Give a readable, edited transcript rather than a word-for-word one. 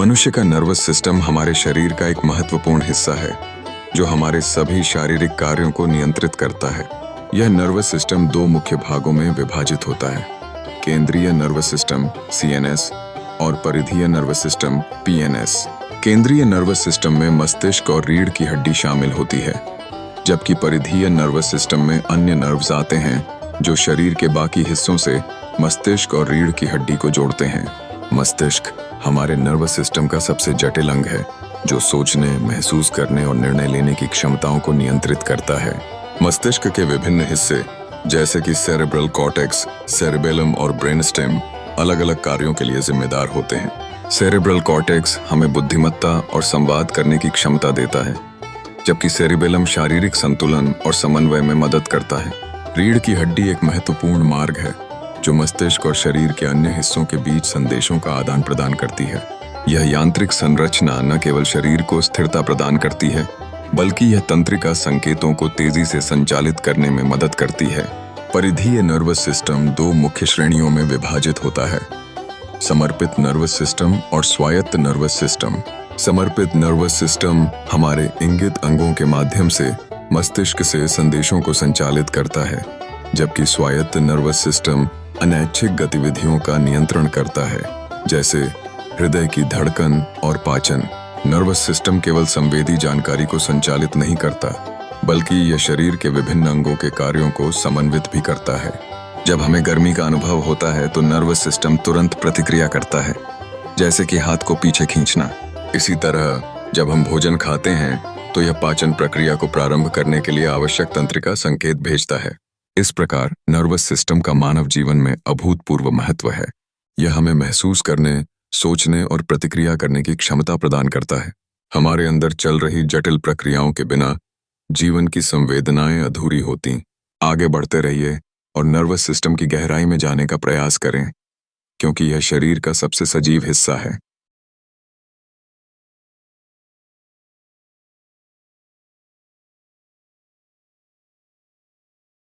मनुष्य का nervous system हमारे शरीर का एक महत्वपूर्ण हिस्सा है जो हमारे सभी शारीरिक कार्यों को नियंत्रित करता है। यह नर्वस सिस्टम दो मुख्य भागों में विभाजित होता है, केंद्रीय नर्वस सिस्टम (CNS) और परिधीय नर्वस सिस्टम (PNS). केंद्रीय नर्वस सिस्टम में मस्तिष्क और रीढ़ की हड्डी शामिल होती है, जबकि परिधीय नर्वस सिस्टम में अन्य नर्व्स आते हैं जो शरीर के बाकी हिस्सों से मस्तिष्क और रीढ़ की हड्डी को जोड़ते हैं। मस्तिष्क हमारे नर्वस सिस्टम का सबसे जटिल अंग है जो सोचने, महसूस करने और निर्णय लेने की क्षमताओं को नियंत्रित करता है। मस्तिष्क के विभिन्न हिस्से जैसे कि सेरेब्रल कॉर्टेक्स, सेरेबेलम और ब्रेनस्टेम अलग-अलग कार्यों के लिए जिम्मेदार होते हैं। सेरेब्रल कॉर्टेक्स हमें बुद्धिमत्ता और संवाद करने की क्षमता देता है, जबकि सेरेबेलम शारीरिक संतुलन और समन्वय में मदद करता है। रीढ़ की हड्डी एक महत्वपूर्ण मार्ग है जो मस्तिष्क और शरीर के अन्य हिस्सों के बीच संदेशों का आदान प्रदान करती है। यह यांत्रिक संरचना न केवल शरीर को स्थिरता प्रदान करती है, बल्कि यह तंत्रिका संकेतों को तेजी से संचालित करने में मदद करती है। परिधीय नर्वस सिस्टम दो मुख्य श्रेणियों में विभाजित होता है, समर्पित नर्वस सिस्टम और स्वायत्त नर्वस सिस्टम। समर्पित नर्वस सिस्टम हमारे इंगित अंगों के माध्यम से मस्तिष्क से संदेशों को संचालित करता है, जबकि स्वायत्त नर्वस सिस्टम अनैच्छिक गतिविधियों का नियंत्रण करता है, जैसे हृदय की धड़कन और पाचन। नर्वस सिस्टम केवल संवेदी जानकारी को संचालित नहीं करता, बल्कि यह शरीर के विभिन्न अंगों के कार्यों को समन्वित भी करता है। जब हमें गर्मी का अनुभव होता है तो नर्वस सिस्टम तुरंत प्रतिक्रिया करता है, जैसे कि हाथ को पीछे खींचना। इसी तरह जब हम भोजन खाते हैं तो यह पाचन प्रक्रिया को प्रारंभ करने के लिए आवश्यक तंत्रिका संकेत भेजता है। इस प्रकार नर्वस सिस्टम का मानव जीवन में अभूतपूर्व महत्व है। यह हमें महसूस करने, सोचने और प्रतिक्रिया करने की क्षमता प्रदान करता है। हमारे अंदर चल रही जटिल प्रक्रियाओं के बिना जीवन की संवेदनाएं अधूरी होती। आगे बढ़ते रहिए और नर्वस सिस्टम की गहराई में जाने का प्रयास करें, क्योंकि यह शरीर का सबसे सजीव हिस्सा है।